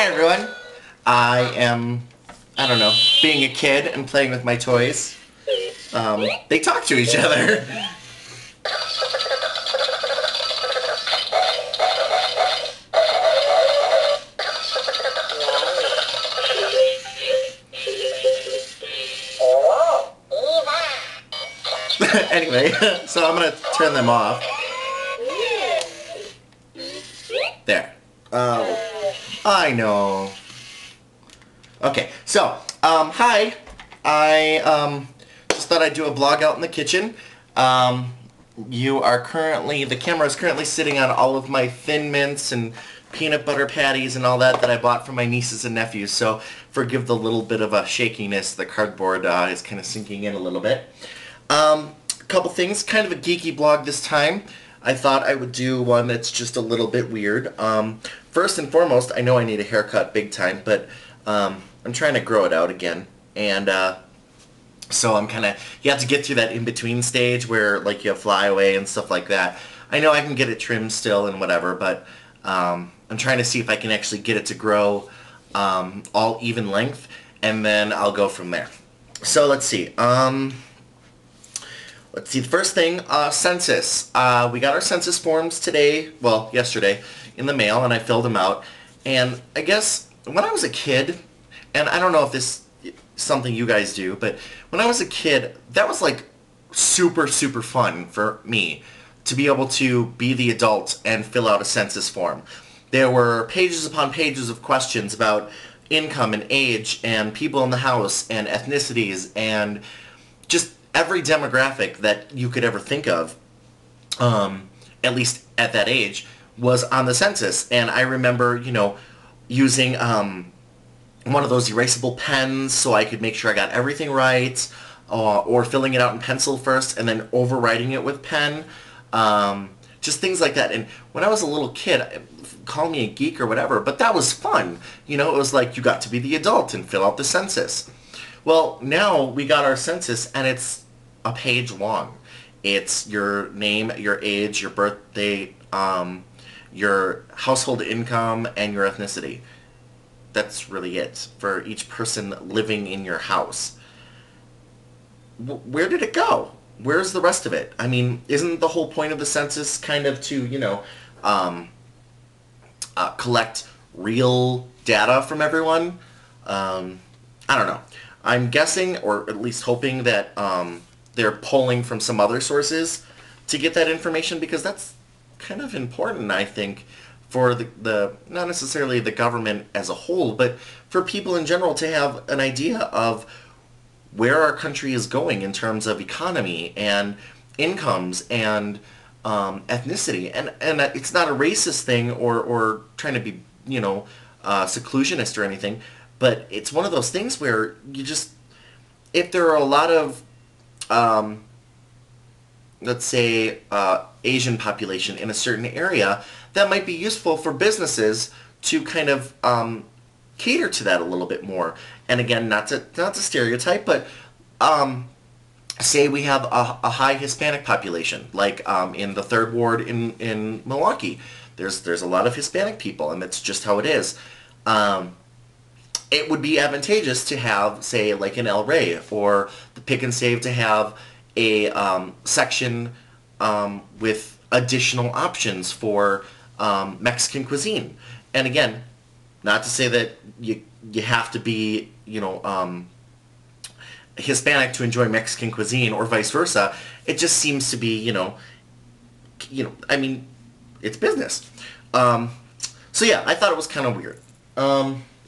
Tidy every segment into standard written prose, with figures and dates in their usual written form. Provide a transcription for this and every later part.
Hi everyone. I don't know, being a kid and playing with my toys. They talk to each other. Anyway, so I'm gonna turn them off. There. Oh, I know. Okay, so, hi. I just thought I'd do a vlog out in the kitchen. The camera is currently sitting on all of my Thin Mints and peanut butter patties and all that I bought for my nieces and nephews, so forgive the little bit of a shakiness. The cardboard is kind of sinking in a little bit. A couple things, kind of a geeky vlog this time. I thought I would do one that's just a little bit weird. First and foremost, I know I need a haircut big time, but I'm trying to grow it out again, and so you have to get through that in-between stage where like you have flyaway and stuff like that. I know I can get it trimmed still and whatever, but I'm trying to see if I can actually get it to grow all even length, and then I'll go from there. So let's see. The first thing, census. We got our census forms today, well, yesterday, in the mail, and I filled them out. And I guess when I was a kid, and I don't know if this is something you guys do, but when I was a kid, that was like super, super fun for me to be able to be the adult and fill out a census form. There were pages upon pages of questions about income and age and people in the house and ethnicities and just every demographic that you could ever think of, at least at that age, was on the census. And I remember, using one of those erasable pens so I could make sure I got everything right, or filling it out in pencil first and then overwriting it with pen. Just things like that. And when I was a little kid, call me a geek or whatever, but that was fun. It was like you got to be the adult and fill out the census. Well, now we got our census, and it's a page long. It's your name, your age, your birthday, your household income, and your ethnicity. That's really it for each person living in your house. Where did it go? Where's the rest of it? I mean, isn't the whole point of the census kind of to, collect real data from everyone? I don't know. I'm guessing, or at least hoping, that they're pulling from some other sources to get that information, because that's kind of important, I think, for the not necessarily the government as a whole, but for people in general to have an idea of where our country is going in terms of economy and incomes and ethnicity. And it's not a racist thing or trying to be, seclusionist or anything, but it's one of those things where if there are a lot of, let's say, Asian population in a certain area, that might be useful for businesses to kind of cater to that a little bit more. And again, not to stereotype, but say we have a high Hispanic population, like in the 3rd Ward in Milwaukee. There's a lot of Hispanic people, and that's just how it is. It would be advantageous to have, say, like in El Rey or the Pick and Save, to have a section with additional options for Mexican cuisine. And again, not to say that you have to be, Hispanic to enjoy Mexican cuisine or vice versa. It just seems to be, I mean, it's business. So yeah, I thought it was kind of weird.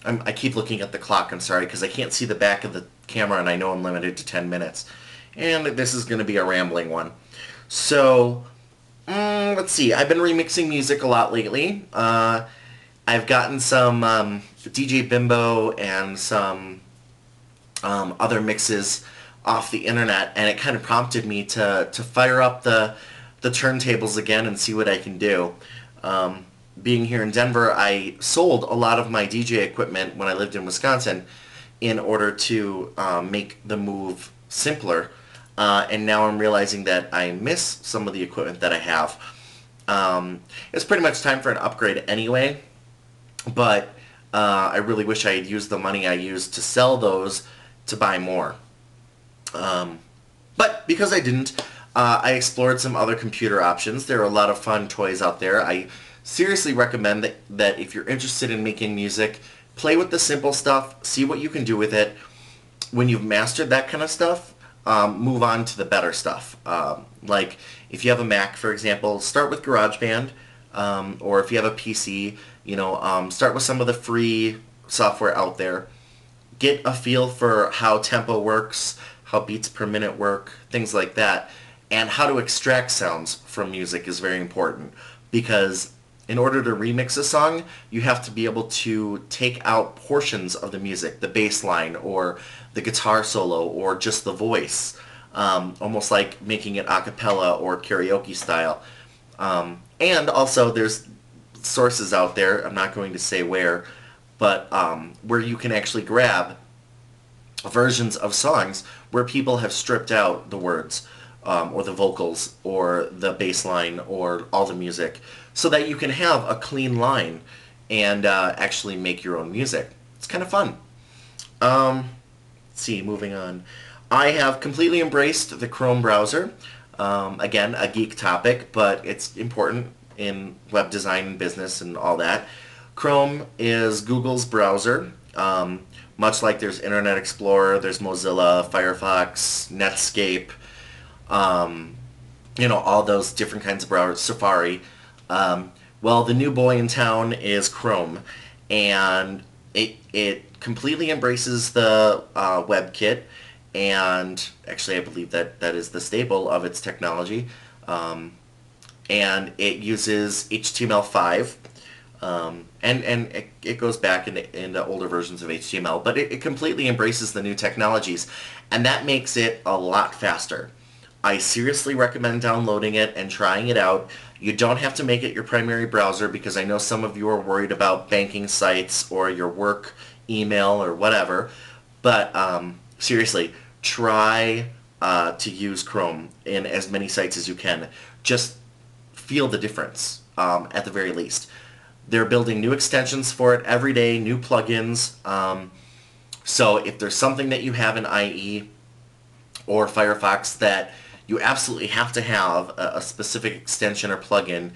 I keep looking at the clock, I'm sorry, because I can't see the back of the camera, and I know I'm limited to 10 minutes. And this is going to be a rambling one. So, let's see. I've been remixing music a lot lately. I've gotten some DJ Bimbo and some other mixes off the internet, and it kind of prompted me to fire up the turntables again and see what I can do. Being here in Denver, I sold a lot of my DJ equipment when I lived in Wisconsin in order to make the move simpler. And now I'm realizing that I miss some of the equipment that I have. It's pretty much time for an upgrade anyway, but I really wish I had used the money I used to sell those to buy more. But because I didn't, I explored some other computer options. There are a lot of fun toys out there. I seriously recommend that if you're interested in making music, play with the simple stuff, see what you can do with it. When you've mastered that kind of stuff, move on to the better stuff. Like if you have a Mac, for example, start with GarageBand, or if you have a PC, start with some of the free software out there. Get a feel for how tempo works, how beats per minute work, things like that. And how to extract sounds from music is very important, because in order to remix a song, you have to be able to take out portions of the music, the bass line or the guitar solo or just the voice, almost like making it a cappella or karaoke style. And also there's sources out there, I'm not going to say where, but where you can actually grab versions of songs where people have stripped out the words, or the vocals or the bass line or all the music, so that you can have a clean line and actually make your own music. It's kind of fun. Let's see, moving on. I have completely embraced the Chrome browser. Again, a geek topic, but it's important in web design and business and all that. Chrome is Google's browser. Much like there's Internet Explorer, there's Mozilla, Firefox, Netscape, all those different kinds of browsers, Safari. Well, the new boy in town is Chrome, and it completely embraces the WebKit, and actually I believe that is the staple of its technology, and it uses HTML5, and it goes back into older versions of HTML, but it completely embraces the new technologies, and that makes it a lot faster. I seriously recommend downloading it and trying it out. You don't have to make it your primary browser, because I know some of you are worried about banking sites or your work email or whatever, but seriously, try to use Chrome in as many sites as you can. Just feel the difference, at the very least. They're building new extensions for it every day, new plugins. So if there's something that you have in IE or Firefox that you absolutely have to have a specific extension or plugin,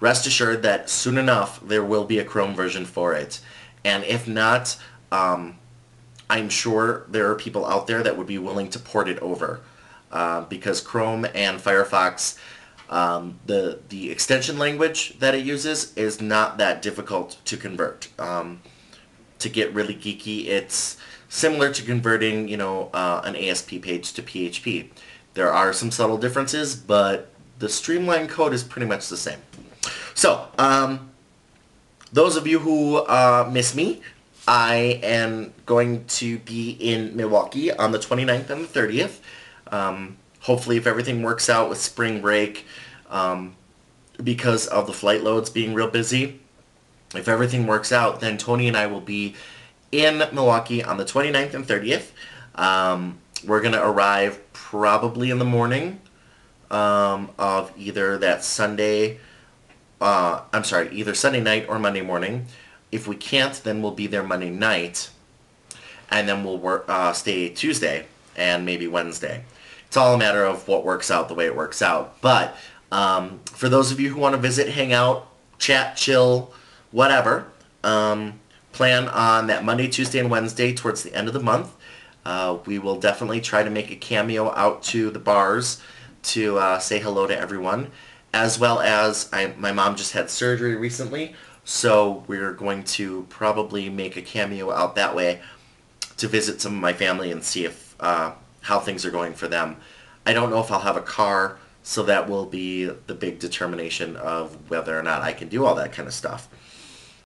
rest assured that soon enough there will be a Chrome version for it. And if not, I'm sure there are people out there that would be willing to port it over, because Chrome and Firefox, the extension language that it uses is not that difficult to convert. To get really geeky, it's similar to converting, an ASP page to PHP. There are some subtle differences, but the streamlined code is pretty much the same. So, those of you who miss me, I am going to be in Milwaukee on the 29th and the 30th. Hopefully, if everything works out with spring break, because of the flight loads being real busy, if everything works out, then Tony and I will be in Milwaukee on the 29th and 30th. We're going to arrive probably in the morning of either that Sunday, either Sunday night or Monday morning. If we can't, then we'll be there Monday night, and then we'll stay Tuesday and maybe Wednesday. It's all a matter of what works out the way it works out. But for those of you who want to visit, hang out, chat, chill, whatever, plan on that Monday, Tuesday, and Wednesday towards the end of the month. We will definitely try to make a cameo out to the bars to say hello to everyone, as well as my mom just had surgery recently, so we're going to probably make a cameo out that way to visit some of my family and see if how things are going for them. I don't know if I'll have a car, so that will be the big determination of whether or not I can do all that kind of stuff.